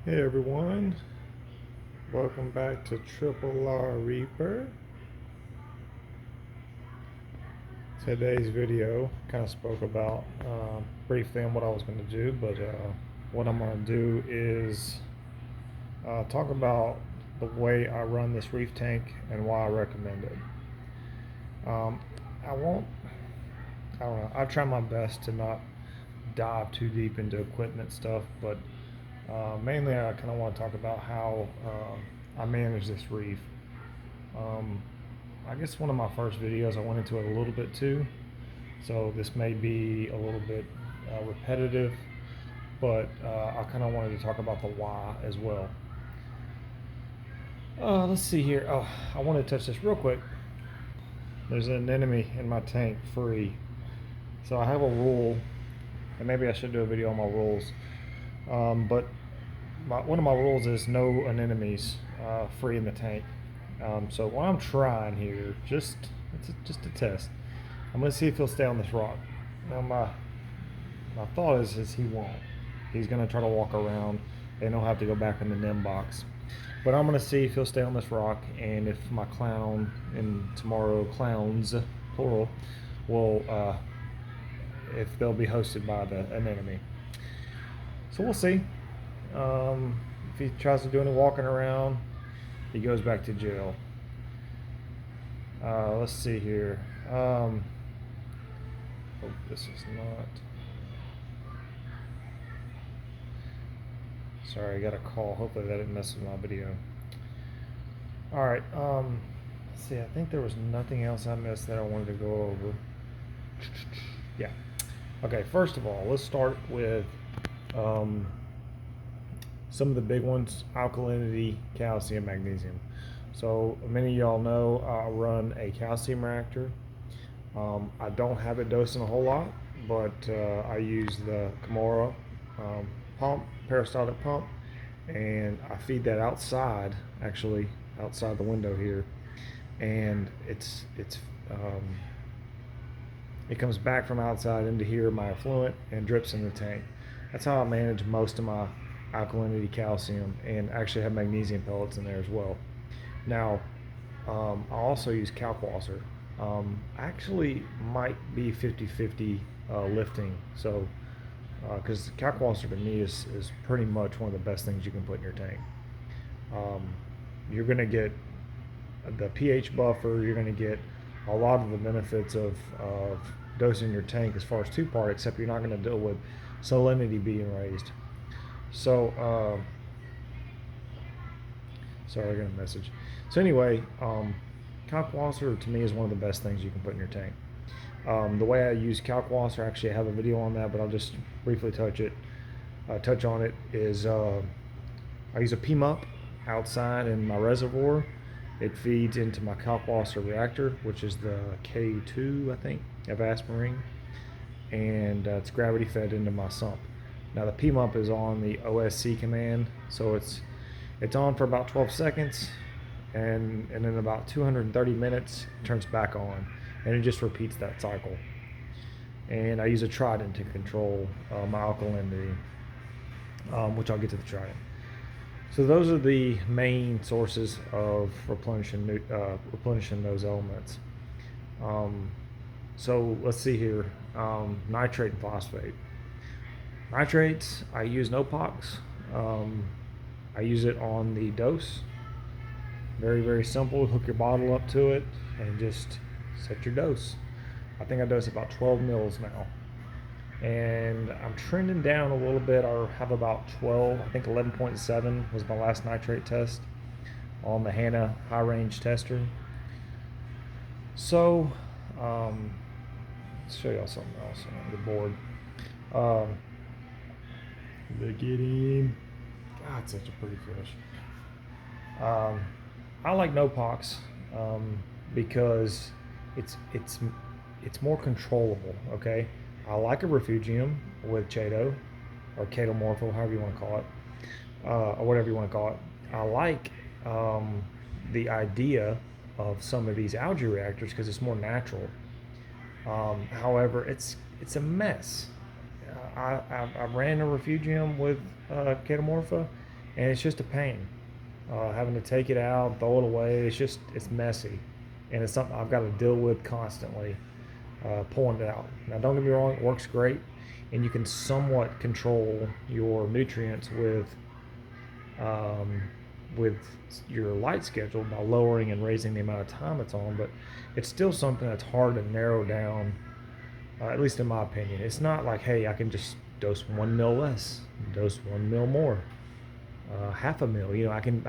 Hey everyone, welcome back to Triple R Reaper. Today's video kind of spoke about briefly on what I was going to do, but what I'm going to do is talk about the way I run this reef tank and why I recommend it. Um, I won't, I don't know, I try my best to not dive too deep into equipment stuff, but mainly I kind of want to talk about how I manage this reef. Um, I guess one of my first videos I went into it a little bit too, so this may be a little bit repetitive, but I kind of wanted to talk about the why as well. Let's see here. Oh, I want to touch this real quick. There's an enemy in my tank, free. So I have a rule, and maybe I should do a video on my rules. But one of my rules is no anemones free in the tank. So what I'm trying here, just a test. I'm gonna see if he'll stay on this rock. Now my thought is he won't. He's gonna try to walk around, and he'll have to go back in the NIM box. But I'm gonna see if he'll stay on this rock, and if my clown and tomorrow clowns plural will if they'll be hosted by an enemy. So we'll see. If he tries to do any walking around, he goes back to jail. Let's see here. Oh, this is not. Sorry, I got a call. Hopefully that didn't mess with my video. All right. Let's see. I think there was nothing else I missed that I wanted to go over. Yeah. Okay. First of all, let's start with some of the big ones: alkalinity, calcium, magnesium. So many of y'all know I run a calcium reactor. I don't have it dosing a whole lot, but I use the Kimura pump, peristaltic pump, and I feed that outside, actually outside the window here, and it comes back from outside into here, my effluent, and drips in the tank. That's how I manage most of my alkalinity, calcium, and actually have magnesium pellets in there as well. Now, I also use Kalkwasser. Actually might be 50-50 lifting, so because Kalkwasser to me is pretty much one of the best things you can put in your tank. You're going to get the pH buffer, you're going to get a lot of the benefits of dosing your tank as far as two-part, except you're not going to deal with salinity being raised. So, sorry, I got a message. So anyway, Kalkwasser to me is one of the best things you can put in your tank. The way I use Kalkwasser, actually I have a video on that, but I'll just briefly touch on it, is I use a PMUP outside in my reservoir. It feeds into my Kalkwasser reactor, which is the K2, I think, of Asperine, and it's gravity fed into my sump. Now the PMUP is on the OSC command, so it's on for about 12 seconds, and in about 230 minutes it turns back on, and it just repeats that cycle. And I use a Trident to control my alkalinity, which I'll get to the Trident. So those are the main sources of replenishing those elements. So let's see here, nitrate and phosphate. Nitrates, I use Nopox. I use it on the dose. Very, very simple. Hook your bottle up to it and just set your dose. I think I dose about 12 mils now. And I'm trending down a little bit. I have about 12. I think 11.7 was my last nitrate test on the HANA high range tester. So, let's show y'all something else on the board. Look at him. God, it's such a pretty fish. I like Nopox because it's more controllable. Okay, I like a refugium with Chaeto or Chaetomorpho, however you want to call it, or whatever you want to call it. I like the idea of some of these algae reactors because it's more natural. However, it's a mess. I ran a refugium with Chaetomorpha, and it's just a pain. Having to take it out, throw it away, it's messy, and it's something I've got to deal with constantly, pulling it out. Now, don't get me wrong, it works great, and you can somewhat control your nutrients um, with your light schedule by lowering and raising the amount of time it's on, but it's still something that's hard to narrow down, at least in my opinion. It's not like, hey, I can just dose 1 mil less, dose 1 mil more, half a mil. I can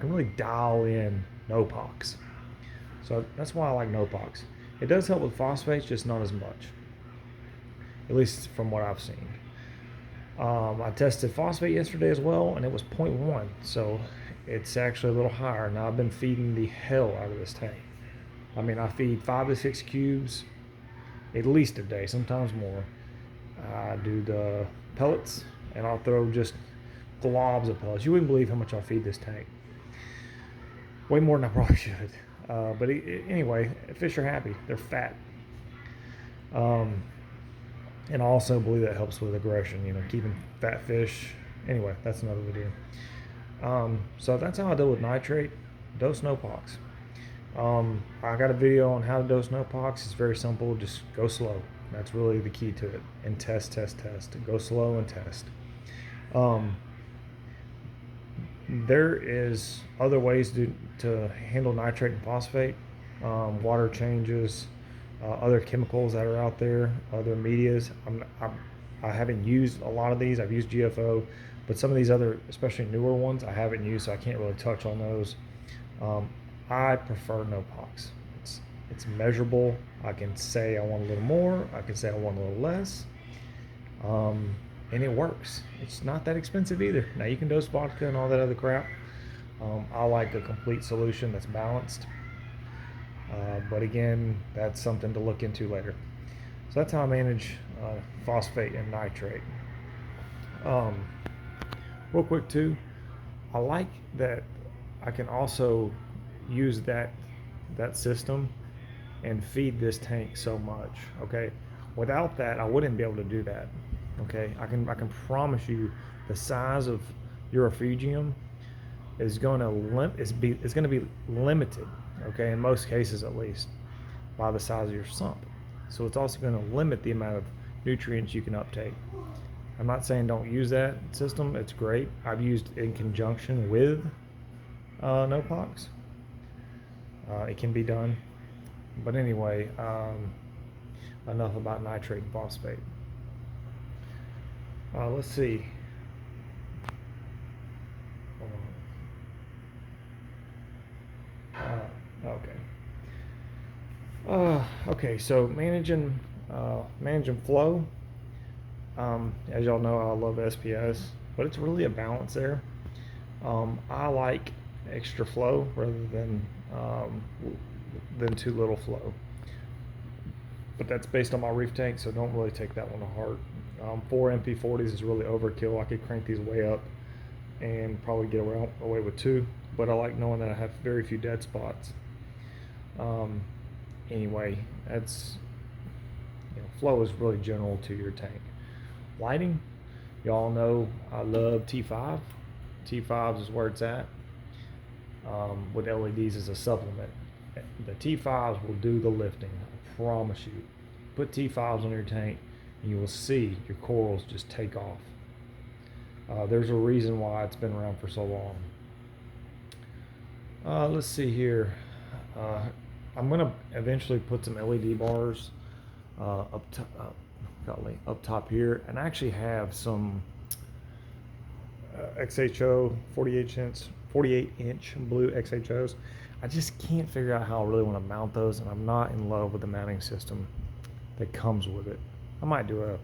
really dial in NOPOX. So that's why I like NOPOX. It does help with phosphates, just not as much, at least from what I've seen. I tested phosphate yesterday as well, and it was 0.1, so it's actually a little higher. Now, I've been feeding the hell out of this tank. I mean, I feed 5 to 6 cubes at least a day, sometimes more. I do the pellets, and I'll throw just globs of pellets. You wouldn't believe how much I feed this tank. Way more than I probably should. But anyway, fish are happy. They're fat. And I also believe that helps with aggression, keeping fat fish. Anyway, that's another video. So that's how I deal with nitrate. Dose NOPOX. I got a video on how to dose NOPOX. It's very simple. Just go slow. That's really the key to it. And test. Go slow and test. There is other ways to handle nitrate and phosphate. Water changes, other chemicals that are out there, other medias. I haven't used a lot of these. I've used GFO, but some of these other, especially newer ones, I haven't used, so I can't really touch on those. I prefer NOPOX. It's measurable. I can say I want a little more. I can say I want a little less. And it works. It's not that expensive either. Now, you can dose vodka and all that other crap. I like a complete solution that's balanced. But again, that's something to look into later. So that's how I manage phosphate and nitrate. Real quick too, I like that I can also use that system and feed this tank so much. Okay, without that, I wouldn't be able to do that. Okay, I can promise you, the size of your refugium is going to be limited. Okay, in most cases at least, by the size of your sump. So it's also going to limit the amount of nutrients you can uptake. I'm not saying don't use that system. It's great. I've used it in conjunction with NOPOX. It can be done. But anyway, enough about nitrate and phosphate. Let's see. Okay, so managing flow. As y'all know, I love SPS, but it's really a balance there. I like extra flow rather than too little flow. But that's based on my reef tank, so don't really take that one to heart. 4 MP40s is really overkill. I could crank these way up and probably get away with 2, but I like knowing that I have very few dead spots. Anyway, that's, flow is really general to your tank. Lighting, y'all know I love T5. T5s is where it's at. With LEDs as a supplement. The T5s will do the lifting, I promise you. Put T5s on your tank and you will see your corals just take off. There's a reason why it's been around for so long. Let's see here. I'm going to eventually put some LED bars up top here, and I actually have some XHO 48-inch blue XHOs. I just can't figure out how I really want to mount those, and I'm not in love with the mounting system that comes with it. I might do a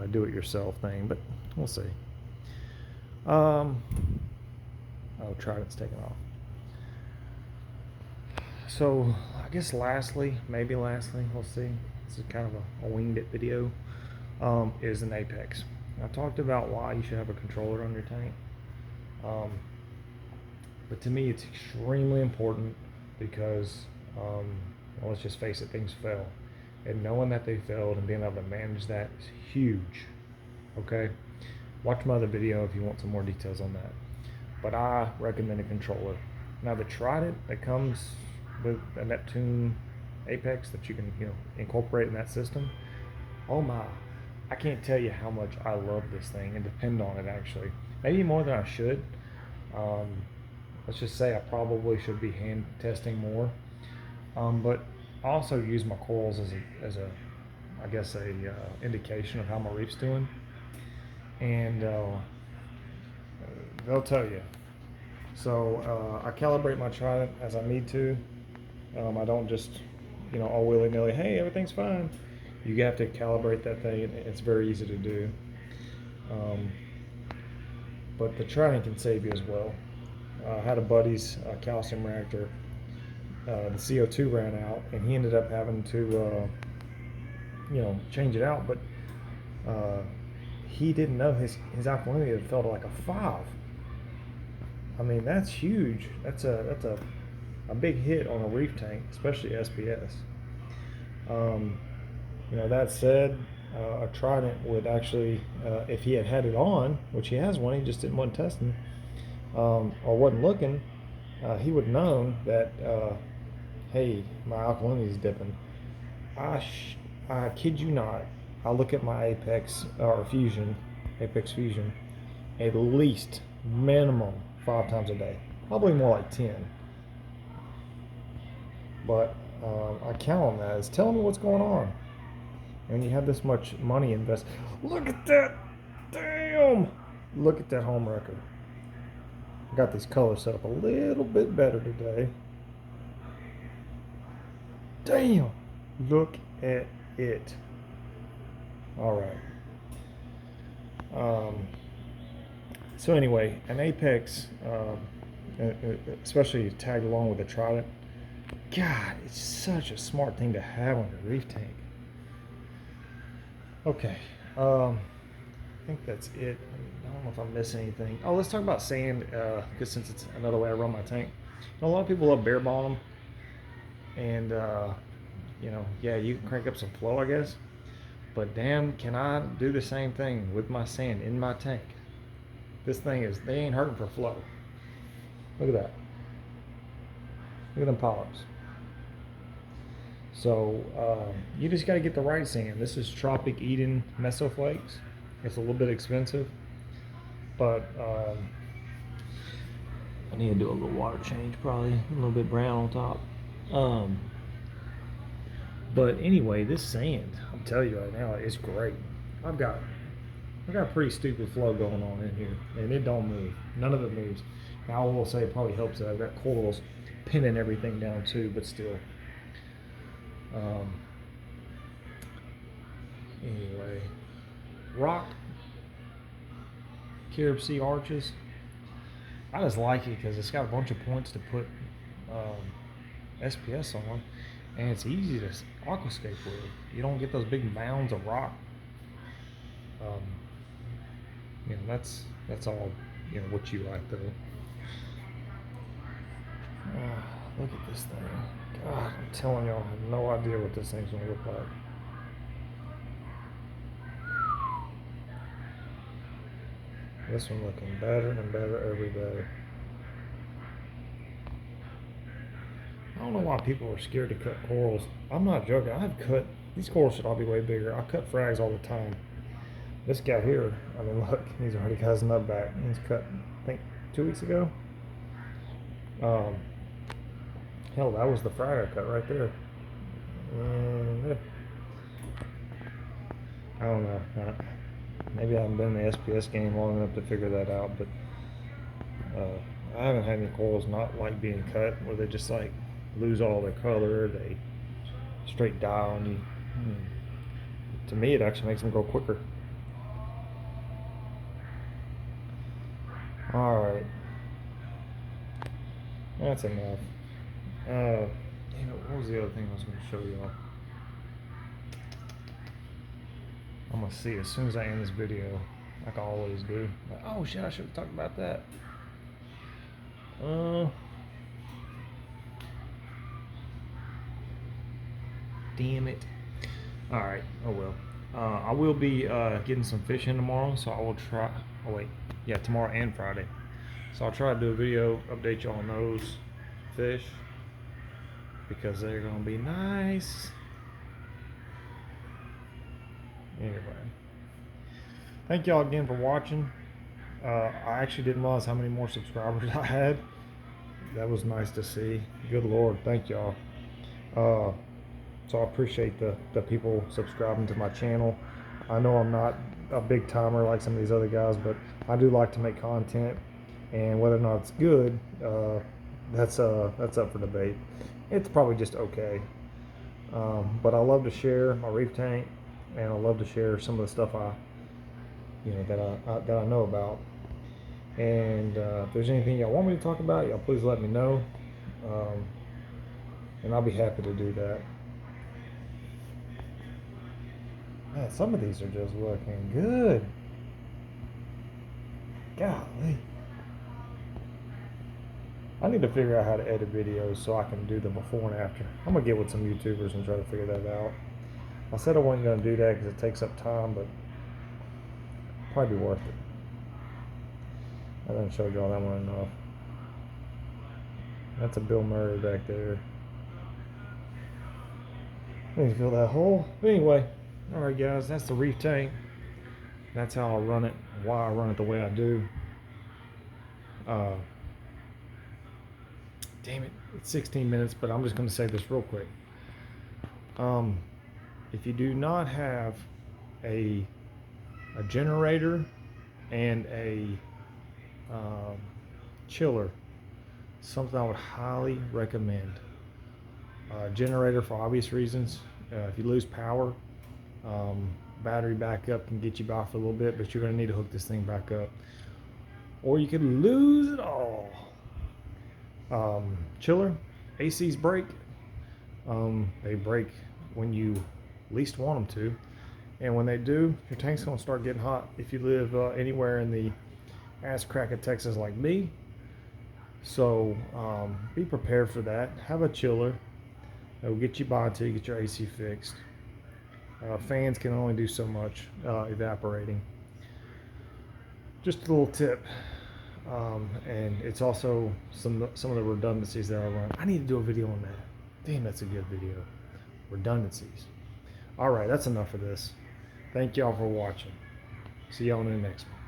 do-it-yourself thing, but we'll see. Oh, Trident's taken off. So I guess lastly, we'll see. This is kind of a winged it video. Is an apex. I talked about why you should have a controller on your tank. But to me, it's extremely important because, well, let's just face it, things fail. And knowing that they failed and being able to manage that is huge. Okay? Watch my other video if you want some more details on that. But I recommend a controller. Now the Trident that comes with a Neptune Apex that you can incorporate in that system. Oh my, I can't tell you how much I love this thing and depend on it actually. Maybe more than I should. Um, let's just say I probably should be hand testing more. But I also use my coils as a I guess a indication of how my reef's doing, and they'll tell you. So I calibrate my Trident as I need to. I don't just all willy-nilly, hey, everything's fine. You have to calibrate that thing. It's very easy to do. Um, but the Trident can save you as well. I had a buddy's calcium reactor. The CO2 ran out, and he ended up having to, change it out. But he didn't know his alkalinity had fell to like a 5. I mean, that's huge. That's a big hit on a reef tank, especially SPS. That said, a Trident would actually, if he had it on, which he has one, he just wasn't testing, or wasn't looking, he would have known that, hey, my alkalinity is dipping. I kid you not, I look at my Apex Fusion, at least minimum 5 times a day, probably more like 10. But I count on that. It's telling me what's going on. And you have this much money invested. Look at that! Damn! Look at that home wrecker. I got these colors set up a little bit better today. Damn! Look at it. All right. So anyway, an Apex, especially tagged along with a Trident, God, it's such a smart thing to have on your reef tank. Okay, I think that's it. I don't know if I'm missing anything. Oh, let's talk about sand, because since it's another way I run my tank. A lot of people love bare bottom, and yeah, you can crank up some flow, I guess. But damn, can I do the same thing with my sand in my tank? This thing they ain't hurting for flow. Look at that. Look at them polyps. So you just got to get the right sand. This is Tropic Eden Mesoflakes. It's a little bit expensive, but I need to do a little water change, probably a little bit brown on top. But anyway, this sand, I'm telling you right now, it's great. I've got a pretty stupid flow going on in here, and it don't move. None of it moves. Now I will say it probably helps that I've got coils pinning everything down too, but still. Anyway, rock Carib Sea arches. I just like it because it's got a bunch of points to put SPS on, and it's easy to aquascape with. You don't get those big mounds of rock. That's all what you like though. Look at this thing. God, I'm telling y'all, I have no idea what this thing's gonna look like. This one looking better and better every day. I don't know why people are scared to cut corals. I'm not joking. I've cut, these corals should all be way bigger. I cut frags all the time. This guy here, I mean, look, he's already got his nut back. He's cut, I think, 2 weeks ago. Hell, that was the frag I cut right there. I don't know. Maybe I haven't been in the SPS game long enough to figure that out, but I haven't had any corals not like being cut, where they just like lose all their color, they straight die on you. To me, it actually makes them go quicker. All right, that's enough. What was the other thing I was going to show y'all? I'm going to see as soon as I end this video, like I always do. Like, oh shit, I should have talked about that. Damn it. Alright, oh well. I will be getting some fish in tomorrow, so I will try. Oh wait, yeah, tomorrow and Friday. So I'll try to do a video, update you on those fish because they're gonna be nice. Anyway, thank y'all again for watching. I actually didn't realize how many more subscribers I had. That was nice to see. Good Lord, thank y'all. So I appreciate the people subscribing to my channel. I know I'm not a big timer like some of these other guys, but I do like to make content, and whether or not it's good, that's up for debate. It's probably just okay. But I love to share my reef tank, and I love to share some of the stuff that I know about. And if there's anything y'all want me to talk about, y'all please let me know, and I'll be happy to do that. Man, some of these are just looking good. Golly. I need to figure out how to edit videos so I can do the before and after. I'm going to get with some YouTubers and try to figure that out. I said I wasn't going to do that because it takes up time, but probably be worth it. I didn't show y'all that one enough. That's a Bill Murray back there. I need to fill that hole. But anyway, alright guys, that's the reef tank. That's how I run it, why I run it the way I do. Damn it, it's 16 minutes, but I'm just going to say this real quick. If you do not have a generator and a chiller, something I would highly recommend. Generator for obvious reasons. If you lose power, battery backup can get you by for a little bit, but you're going to need to hook this thing back up, or you could lose it all. Chiller, ACs break. They break when you least want them to, and when they do, your tank's going to start getting hot. If you live anywhere in the ass crack of Texas like me, so be prepared for that. Have a chiller that will get you by until you get your AC fixed. Fans can only do so much evaporating. Just a little tip. And it's also some of the redundancies that I run. I need to do a video on that. Damn, that's a good video. Redundancies. All right, that's enough of this. Thank y'all for watching. See y'all in the next one.